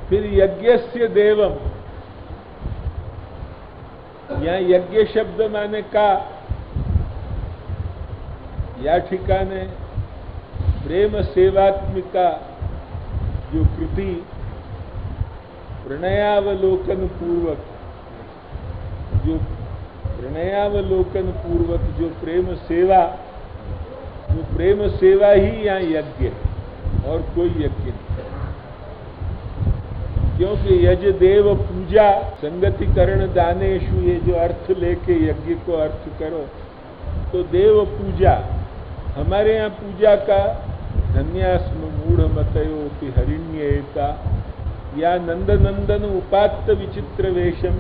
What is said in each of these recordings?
फिर यज्ञस्य देवम, यहाँ यज्ञ शब्द माने का, या ठिकाने प्रेम सेवात्मिका जो कृति प्रणयावलोकन पूर्वक, जो प्रणयावलोकन पूर्वक जो प्रेम सेवा, वो प्रेम सेवा ही यहाँ यज्ञ है और कोई यज्ञ नहीं। क्योंकि यज देव पूजा संगतिकरण दानेशु, ये जो अर्थ लेके यज्ञ को अर्थ करो तो देव पूजा, हमारे यहाँ पूजा का धन्यास्म मूढ़ मतयोति हरिण्येता या नंद नंदन उपात्त विचित्र वेशम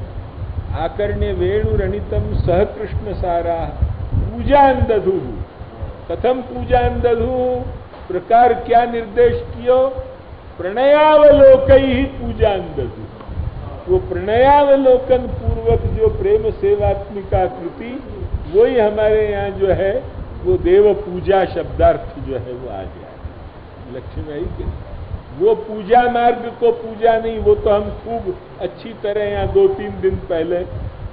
आकर्ण्य वेणुरणितम सह कृष्ण सारा पूजान दधु। कथम पूजान दधु, प्रकार क्या निर्देश कियो, प्रणयावलोकई ही पूजान दधु। वो प्रणयावलोकन पूर्वक जो प्रेम सेवात्मिका कृति, वही हमारे यहाँ जो है वो देव पूजा शब्दार्थ जो है वो आ गया। लक्ष्मी आई कि वो पूजा मार्ग को पूजा नहीं, वो तो हम खूब अच्छी तरह यहाँ 2-3 दिन पहले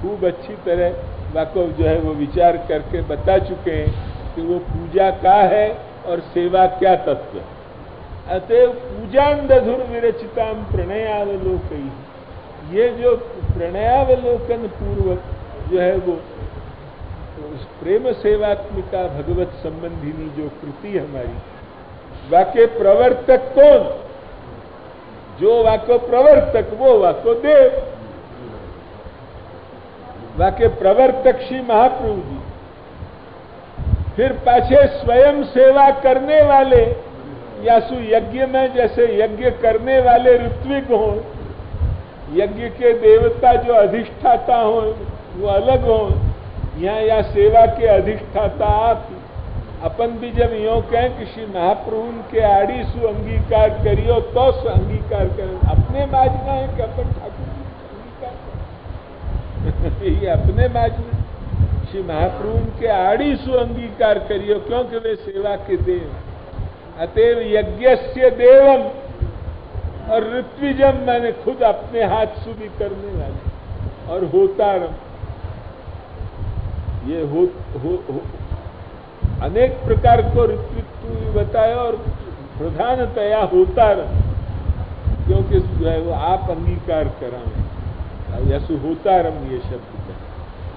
खूब अच्छी तरह वाकफ जो है वो विचार करके बता चुके हैं कि वो पूजा का है और सेवा क्या तत्व है। अतएव पूजान दधुर विरचिताम प्रणयावलोकई, ये जो प्रणयावलोकन पूर्वक जो है वो उस प्रेम सेवात्मिका भगवत संबंधिनी जो कृति हमारी, वाक्य प्रवर्तक कौन, जो वाक्य प्रवर्तक वो वाक्य देव, वाक्य प्रवर्तक श्री महाप्रभु जी। फिर पाछे स्वयं सेवा करने वाले, या सु यज्ञ में जैसे यज्ञ करने वाले ऋत्विक हों, यज्ञ के देवता जो अधिष्ठाता हों वो अलग हों, या सेवा के अधिष्ठाता आप। अपन भी जब यूं कहें कि श्री महाप्रभु के आड़ी सु अंगीकार करियो तो सु अंगीकार करें, अपने माजना है कि अपन ठाकुर जी अंगीकार करें ये अपने माजना, श्री महाप्रभु के आड़ी सु अंगीकार करियो क्योंकि वे सेवा के देव। अतएव यज्ञस्य देवम और ऋत्विजम, मैंने खुद अपने हाथ से भी करने वाले, और होतारम, ये हो अनेक प्रकार को ऋत्वित्व भी बताया, और प्रधानतया होतारम, क्योंकि जो है वो आप अंगीकार कराएं, यशु होतारम ये शब्द है।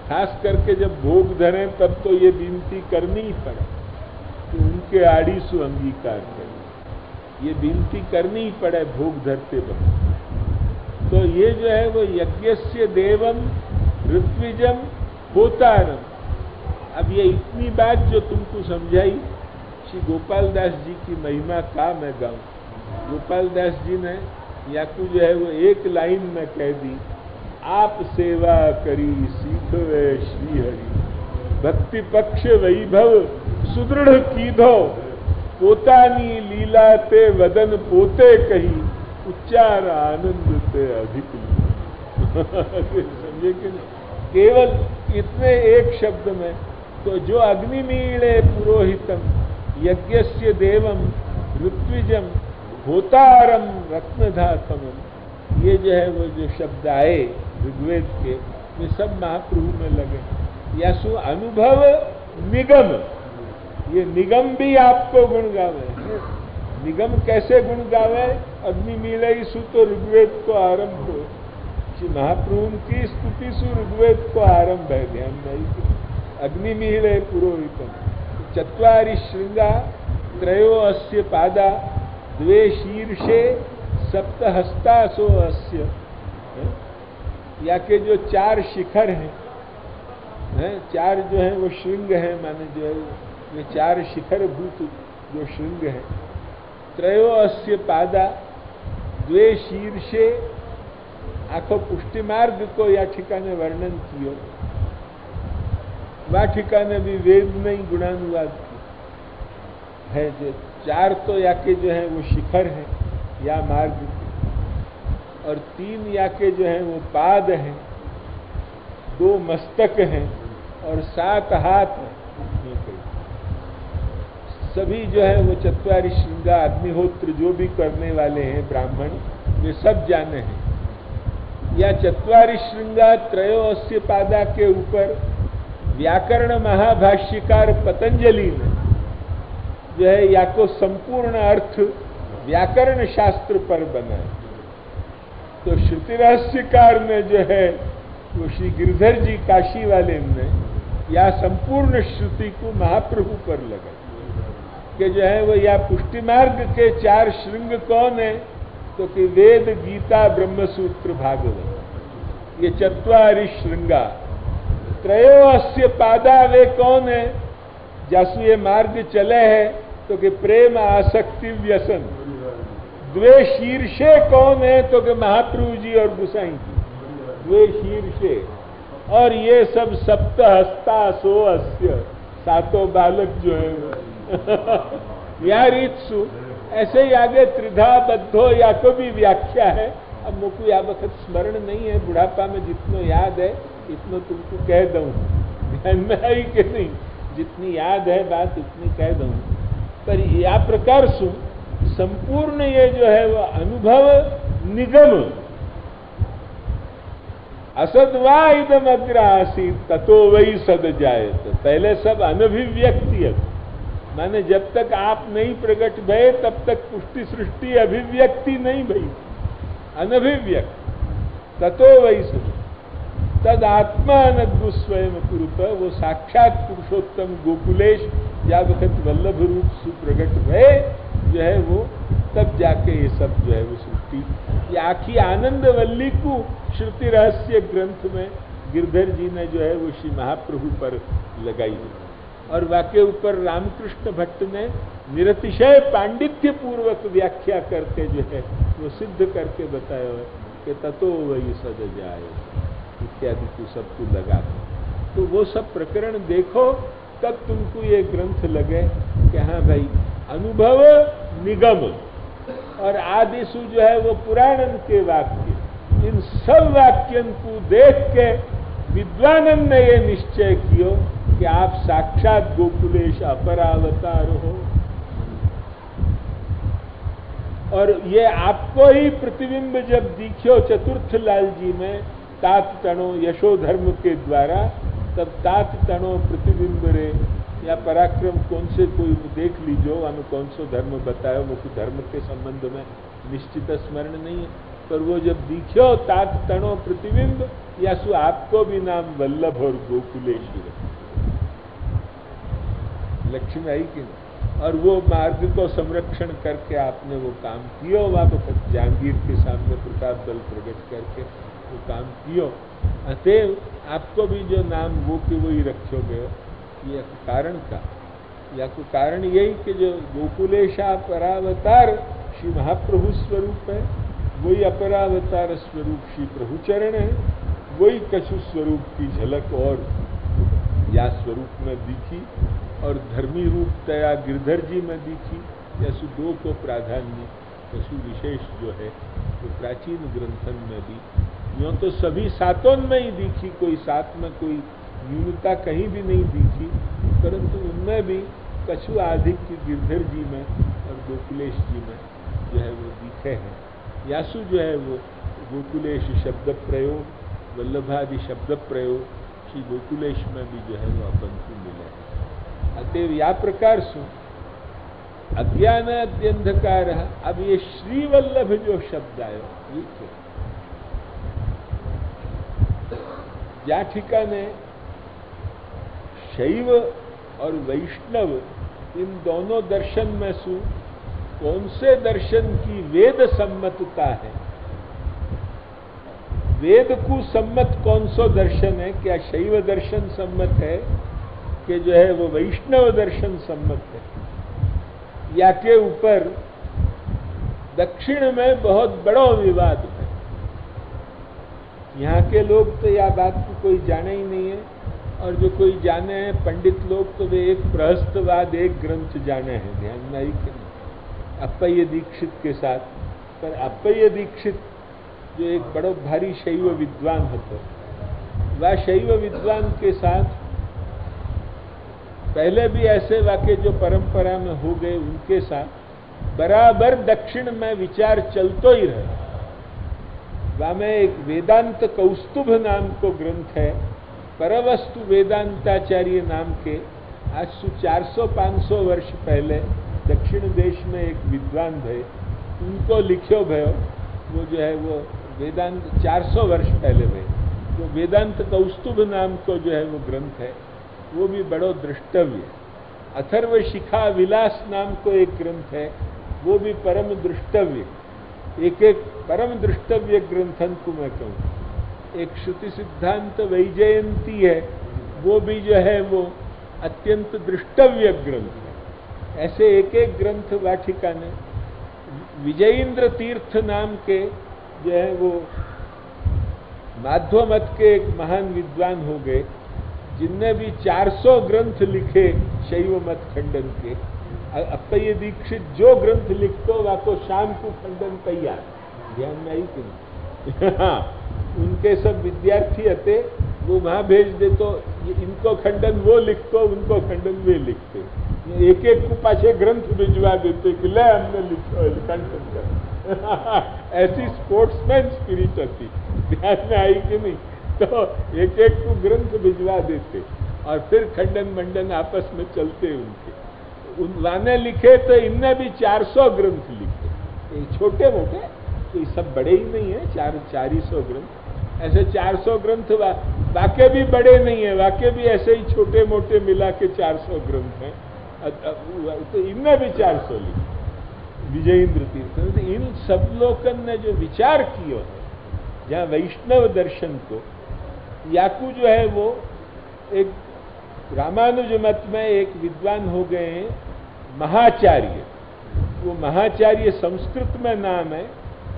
खास करके जब भोग धरें तब तो ये विनती करनी ही पड़े कि उनके आड़ी सु अंगीकार करें, ये विनती करनी ही पड़े भोग धरते वक्त। तो ये जो है वो यज्ञस्य देवम ऋत्विजम होतारम। अब ये इतनी बात जो तुमको समझाई, श्री गोपाल दास जी की महिमा का मैं गाऊं। गोपाल दास जी ने याकू जो है वो एक लाइन में कह दी, आप सेवा करी सीखवे श्री हरि, भक्ति पक्ष वैभव सुदृढ़ कीधो, पोतानी लीला ते वदन पोते कही, उच्चार आनंद ते अधिक समझे कि नहीं? केवल इतने एक शब्द में तो जो अग्निमीळे पुरोहितम यज्ञस्य देवम ऋत्विजम होतारम रत्नधातमम, ये जो है वो जो शब्द आए ऋग्वेद के, ये सब महाप्रभु में लगे। या सु अनुभव निगम, ये निगम भी आपको गुण गावे। निगम कैसे गुण गावे? अग्निमीळे सु तो ऋग्वेद को आरंभ हो, श्री महाप्रभु की स्तुति सु ऋग्वेद को आरंभ है। ध्यान नहीं, अग्निमीळे पुरोहितम चत्वारि श्रृंगा त्रयो अस्य पादा द्वे शीर्षे सप्तहस्तासो अस्य, या के जो 4 शिखर हैं, 4 जो है वो श्रृंग है, माने जो है ये 4 शिखर भूत जो श्रृंग है। त्रयो अस्य पादा द्वे शीर्षे, आखो पुष्टि मार्ग को या ठिकाने वर्णन कियो, वह ठिकाने भी वेद में ही गुणानुवाद है। जो 4 तो याके जो है वो शिखर हैं या मार्ग, और 3 याके जो है वो पाद हैं, 2 मस्तक हैं और 7 हाथ हैं। सभी जो है वो चत्वारि श्रृंगा अग्निहोत्र जो भी करने वाले हैं ब्राह्मण, वे सब जाने हैं। या चत्वारि श्रृंगा त्रयो अस्य पादा के ऊपर व्याकरण महाभाष्यकार पतंजलि ने जो है या को संपूर्ण अर्थ व्याकरण शास्त्र पर बनाए, तो श्रुति रहस्यकार ने जो है वो श्री गिरधर जी काशी वाले ने या संपूर्ण श्रुति को महाप्रभु पर लगाई कि जो है वो या पुष्टि मार्ग के 4 श्रृंग कौन है, तो कि वेद, गीता, ब्रह्मसूत्र, भागवत, ये चत्वारि श्रृंगा। त्रयो अस्य पादा वे कौन है, जासु ये मार्ग चले है, तो कि प्रेम, आसक्ति, व्यसन। द्वे शीर्षे कौन है, तो कि महाप्रभु जी और गुसाई जी, द्वे शीर्षे। और ये सब सप्त हस्ता सो अस्य, 7 बालक जो है या रीतसु, ऐसे ही आगे त्रिधा बद्धो या को भी व्याख्या है। अब मुझको या वक्त स्मरण नहीं है, बुढ़ापा में जितनो याद है इतनो तुमको कह दूं, ध्यान में आई कि नहीं, जितनी याद है बात उतनी कह दूं। पर या प्रकार सु संपूर्ण ये जो है वो अनुभव निगम असद्वा इदम अग्र आसीत ततो वही सद जाए, तो पहले सब अनभिव्यक्ति, माने जब तक आप नहीं प्रकट भये तब तक पुष्टि सृष्टि अभिव्यक्ति नहीं भई, अनभिव्यक्त। ततो वही सद तद आत्मा अनद्भुत स्वयं कुरुत, वो साक्षात पुरुषोत्तम गोकुलेश या वक्त वल्लभ रूप सुप्रगट भये जो है वो, तब जाके ये सब जो है वो सृष्टि, ये आखी आनंद वल्ली को श्रुति रहस्य ग्रंथ में गिरधर जी ने जो है वो श्री महाप्रभु पर लगाई और वाके ऊपर रामकृष्ण भट्ट ने निरतिशय पांडित्य पूर्वक व्याख्या करके जो है वो सिद्ध करके बताया है कि ततो वही सद जाए इत्यादि को सबको लगा। तो वो सब प्रकरण देखो तब तुमको ये ग्रंथ लगे कि हाँ भाई अनुभव निगम और आदिशु जो है वो पुराणन के वाक्य, इन सब वाक्यन को देख के विद्वानन ने ये निश्चय कियो कि आप साक्षात गोकुलेश अपरावतार हो और ये आपको ही प्रतिबिंब जब दिखियो चतुर्थ लाल जी में तात तणो यशो धर्म के द्वारा, तब तात तणो प्रतिबिंब रे या पराक्रम कौन से कोई देख लीजो, हमें कौन सो धर्म बतायो, मुख्य धर्म के संबंध में निश्चित स्मरण नहीं है, पर वो जब दिखियो तात तणो प्रतिबिंब या सु आपको भी नाम वल्लभ और गोकुलेश लक्ष्मी आई कि नहीं। और वो मार्ग को संरक्षण करके आपने वो काम कियो, वहां पर जहांगीर के सामने प्रताप बल प्रकट करके वो काम कियो, अतएव आपको भी जो नाम वो कि वही रखोगे। ये कारण का या कोई कारण यही कि जो गोकुलेशा अपरावतार श्री महाप्रभु स्वरूप है, वही अपरावतार स्वरूप श्री प्रभुचरण है, वही कछु स्वरूप की झलक और या स्वरूप में दिखी और धर्मी रूप तया गिरधर जी में दिखी, या सु दो को प्राधान्य कछु विशेष जो है तो प्राचीन ग्रंथन में भी यूं तो सभी सातों में ही दिखी, कोई सात में कोई न्यूनता कहीं भी नहीं दिखी, परंतु उनमें भी कछु आधिक्य गिरधर जी में और गोकुलेश जी में जो है वो दिखे हैं। यासु जो है वो गोकुलेश शब्द प्रयोग, वल्लभादि शब्द प्रयोग श्री गोकुलेश में भी जो है वो अपन को मिले। अतएव या प्रकार से अज्ञान अत्यंधकार, अब ये श्रीवल्लभ जो शब्द आयो ये क्या, या ठिकाने शैव और वैष्णव इन दोनों दर्शन में से कौन से दर्शन की वेद सम्मतता है, वेद को सम्मत कौन सा दर्शन है, क्या शैव दर्शन सम्मत है कि जो है वो वैष्णव दर्शन सम्मत है, या के ऊपर दक्षिण में बहुत बड़ा विवाद है। यहाँ के लोग तो यह बात को कोई जाने ही नहीं है, और जो कोई जाने हैं पंडित लोग तो वे एक प्रहस्तवाद एक ग्रंथ जाने हैं, ध्यान में आई कि नहीं, अप्पय्य दीक्षित के साथ। पर अप्पय्य दीक्षित जो एक बड़ो भारी शैव विद्वान होता, वह शैव विद्वान के साथ पहले भी ऐसे वाक्य जो परंपरा में हो गए उनके साथ बराबर दक्षिण में विचार चलतो ही रहे। वामे एक वेदांत कौस्तुभ नाम को ग्रंथ है, परवस्तु वेदांताचार्य नाम के। आज से 400-500 वर्ष पहले दक्षिण देश में एक विद्वान थे, उनको लिखो भयो, वो जो है वो वेदांत 400 वर्ष पहले भय, वो वेदांत कौस्तुभ नाम को जो है वो ग्रंथ है, वो भी बड़ो दृष्टव्य। अथर्व शिखा विलास नाम को एक ग्रंथ है, वो भी परम दृष्टव्य। एक एक परम दृष्टव्य ग्रंथन को मैं कहूँ। एक श्रुति सिद्धांत वैजयंती है, वो भी जो है वो अत्यंत दृष्टव्य ग्रंथ है। ऐसे एक एक ग्रंथ वाटिका ने। विजयेंद्र तीर्थ नाम के जो है वो माध्व मत के एक महान विद्वान हो गए, जिनने भी 400 ग्रंथ लिखे शैव मत खंडन के। अप्पय्य दीक्षित जो ग्रंथ लिखतो वाको शाम को खंडन तैयार, ध्यान में आई कि नहीं? हाँ, उनके सब विद्यार्थी आते, वो वहां भेज दे तो इनको खंडन वो लिखतो, उनको खंडन वे लिखते। एक एक को पाछे ग्रंथ भिजवा देते कि ले हमने लिखो खंडन कर। ऐसी स्पोर्ट्समैन स्पिरिट होती, ध्यान में आई कि नहीं? तो एक एक को ग्रंथ भिजवा देते और फिर खंडन मंडन आपस में चलते उनके। उन्होंने लिखे तो इनने भी 400 ग्रंथ लिखे, छोटे मोटे, तो ये सब बड़े ही नहीं है, 400 ग्रंथ। ऐसे 400 ग्रंथ वाक्य भी बड़े नहीं है, वाक्य भी ऐसे ही छोटे मोटे मिला के 400 ग्रंथ हैं। तो इनने भी 400 लिखे, विजयेंद्र तीर्थ। इन सब लोगों ने जो विचार किया है, जहाँ वैष्णव दर्शन को, याकू जो है वो एक रामानुज मत में एक विद्वान हो गए हैं महाचार्य। वो महाचार्य संस्कृत में नाम है,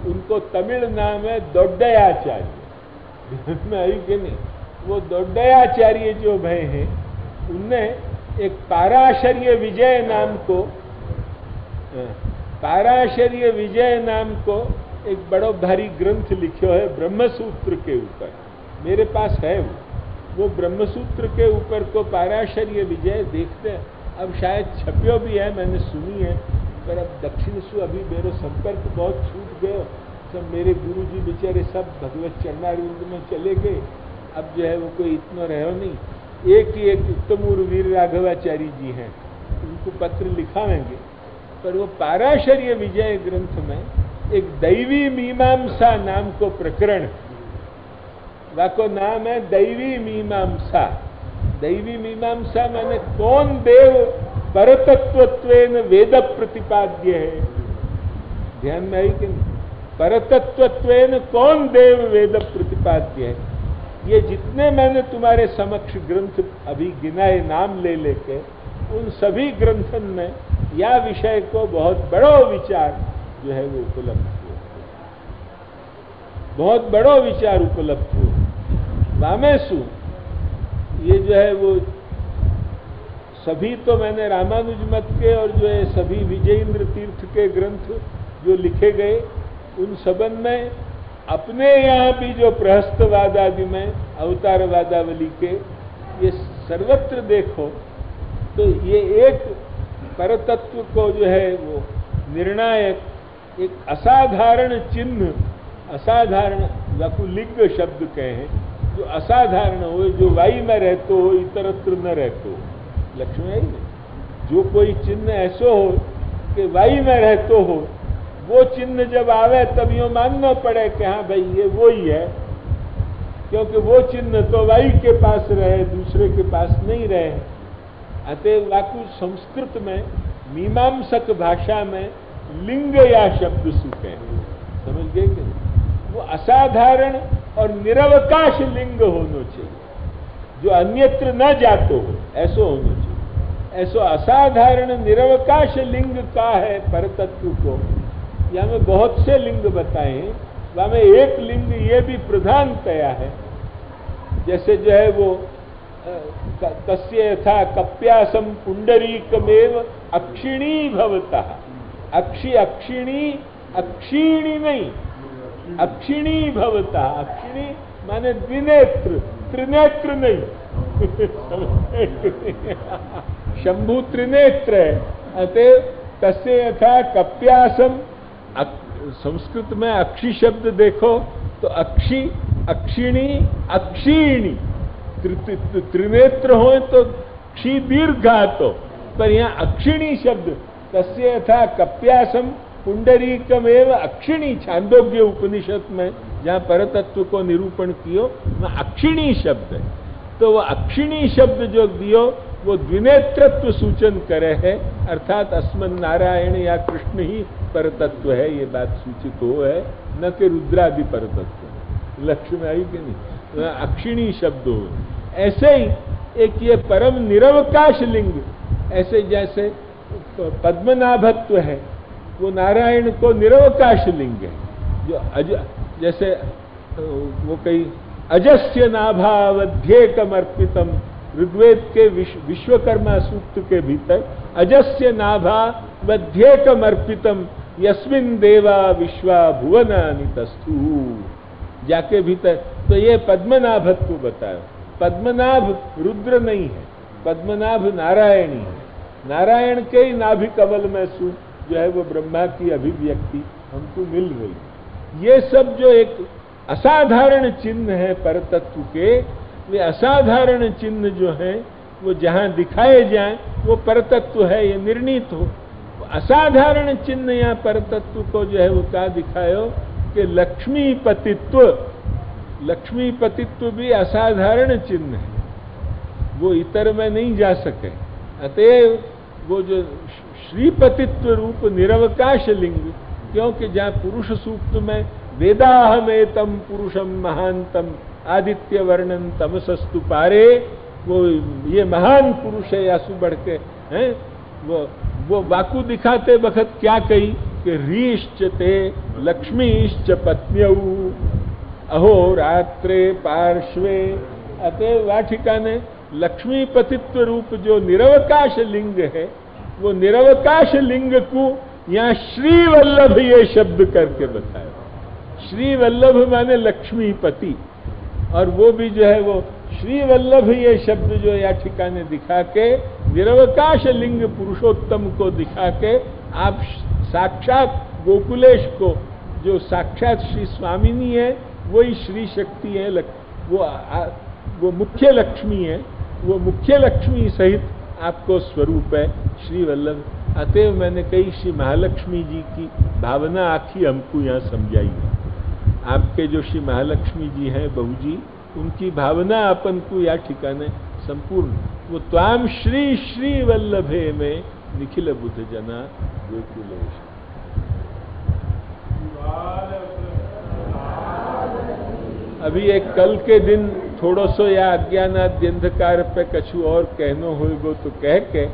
उनको तमिल नाम है दोड्डयाचार्य। में आई कि नहीं? वो दोड्डयाचार्य जो भय हैं, उनने एक पाराशर्य विजय नाम को एक बड़ो भारी ग्रंथ लिखो है ब्रह्मसूत्र के ऊपर। मेरे पास है वो ब्रह्मसूत्र के ऊपर को पाराशर्य विजय देखते हैं। अब शायद छपियो भी है, मैंने सुनी है, पर अब दक्षिण सु अभी मेरे संपर्क बहुत छूट गए। सब मेरे गुरुजी बेचारे सब भगवत चरणारविंद में चले गए। अब जो है वो कोई इतना रहो नहीं। एक ही एक उत्तमूर वीर राघवाचार्य जी हैं, उनको पत्र लिखावेंगे। पर वो पाराशर्य विजय ग्रंथ में एक दैवी मीमांसा नाम को प्रकरण, वाको नाम है दैवी मीमांसा। दैवी मीमांसा माने कौन देव परतत्वत्वेन वेद प्रतिपाद्य है। ध्यान में आई कि नहीं? परतत्वत्वेन कौन देव वेद प्रतिपाद्य है। ये जितने मैंने तुम्हारे समक्ष ग्रंथ अभी गिनाए नाम ले लेके, उन सभी ग्रंथन में या विषय को बहुत बड़ो विचार जो है वो उपलब्ध हुआ, बहुत बड़ो विचार उपलब्ध हुआ। वामेशु ये जो है वो सभी तो मैंने रामानुज मत के और जो है सभी विजयेंद्र तीर्थ के ग्रंथ जो लिखे गए, उन सबन में अपने यहाँ भी जो प्रहस्तवाद आदि में अवतारवादावली के ये सर्वत्र देखो तो ये एक परतत्व को जो है वो निर्णायक एक असाधारण चिन्ह, असाधारण लिंग शब्द कहे, जो असाधारण हो, जो वायु में रहते हो, इतरत्र न रहते हो। लक्ष्मी आई नहीं, जो कोई चिन्ह ऐसो हो कि वायु में रहते हो, वो चिन्ह जब आवे तब यो मानना पड़े कि हाँ भाई ये वो ही है, क्योंकि वो चिन्ह तो वायु के पास रहे, दूसरे के पास नहीं रहे। अतः वाकु संस्कृत में मीमांसक भाषा में लिंग या शब्द सुखे, समझ गए कि नहीं? वो असाधारण और निरवकाश लिंग होना चाहिए, जो अन्यत्र न जातो हो, ऐसो होना चाहिए। ऐसो असाधारण निरवकाश लिंग का है परतत्व को। यहाँ में बहुत से लिंग बताए, वहां में एक लिंग ये भी प्रधानतया है, जैसे जो है वो तस्य यथा कप्यासम पुंडरीकमेव अक्षिणी भवता। अक्षिणी नहीं, अक्षिणी भवता। अक्षिणी माने द्विनेत्र, त्रिनेत्र नहीं। शंभु त्रिनेत्र है। अतः तस्य यथा कप्यासम, संस्कृत में अक्षि शब्द देखो तो अक्षी, अक्षिणी, अक्षीणी, त्रिनेत्र हो तो क्षी दीर्घातो, पर यहाँ अक्षिणी शब्द तस्य यथा कप्यासम पुंडरीकमेव अक्षिणी, छांदोग्य उपनिषद में जहाँ परतत्व को निरूपण कियो वहाँ अक्षिणी शब्द है। तो वो अक्षिणी शब्द जो दियो वो द्विनेत्रत्व सूचन करे है, अर्थात अस्मन् नारायण या कृष्ण ही परतत्व है, ये बात सूचित हो है, न कि रुद्रादि परतत्व। लक्ष्य में आई कि नहीं, अक्षिणी शब्द हो। ऐसे ही एक ये परम निरवकाश लिंग, ऐसे जैसे पद्मनाभत्व है वो नारायण को निरवकाश लिंग है, जो जैसे वो कई अजस्य नाभावध्येकम अर्पितम, ऋग्वेद के विश्वकर्मा सूक्त के भीतर अजस्य नाभावध्येकम अर्पितम यस्मिन् देवा विश्वा भुवनानि तस्थु, जाके भीतर तो ये पद्मनाभत्व बताया। पद्मनाभ रुद्र नहीं है, पद्मनाभ नारायणी है। नारायण के ही नाभि कमल में जो है वो ब्रह्मा की अभिव्यक्ति हमको मिल गई। ये सब जो एक असाधारण चिन्ह है परतत्व के, वे असाधारण चिन्ह जो है वो जहां दिखाए जाएं वो परतत्व है, ये निर्णीत हो। असाधारण चिन्ह यहाँ परतत्व को जो है वो क्या दिखायो कि लक्ष्मीपतित्व, लक्ष्मीपतित्व भी असाधारण चिन्ह है, वो इतर में नहीं जा सके। अतएव वो जो श्रीपतित्व रूप निरवकाश लिंग, क्योंकि जहाँ पुरुष सूक्त में वेदाहमेतम पुरुषम महांतम आदित्य वर्णन तमसस्तु पारे, वो ये महान पुरुष है या बढ़ के हैं, वो वाकु दिखाते वक्त क्या कही कि रीश्च ते लक्ष्मीश्च पत्न्यौ अहो रात्रे पार्श्वे। अतः वाटिका ने लक्ष्मीपतित्व रूप जो निरवकाश लिंग है, वो निरवकाश लिंग को यहाँ श्रीवल्लभ ये शब्द करके बताया। श्रीवल्लभ माने लक्ष्मीपति, और वो भी जो है वो श्रीवल्लभ ये शब्द जो या ठिकाने दिखा के निरवकाश लिंग पुरुषोत्तम को दिखा के आप साक्षात गोकुलेश को, जो साक्षात श्री स्वामिनी है वही श्री शक्ति है, वो मुख्य लक्ष्मी है, वो मुख्य लक्ष्मी सहित आपको स्वरूप है श्री वल्लभ। अतएव मैंने कही श्री महालक्ष्मी जी की भावना आखी हमको यहाँ समझाई है। आपके जो श्री महालक्ष्मी जी हैं बहू जी, उनकी भावना अपन को या ठिकाने संपूर्ण, वो त्वाम श्री श्री वल्लभे में निखिल बुद्ध जना गोकुलेश। अभी एक कल के दिन थोड़ो सो या अज्ञानाद्यंधकार पे कछु और कहनो होगो तो कह के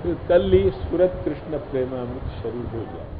फिर कल ही स्फुरत कृष्ण प्रेमामृत शुरू हो जाए।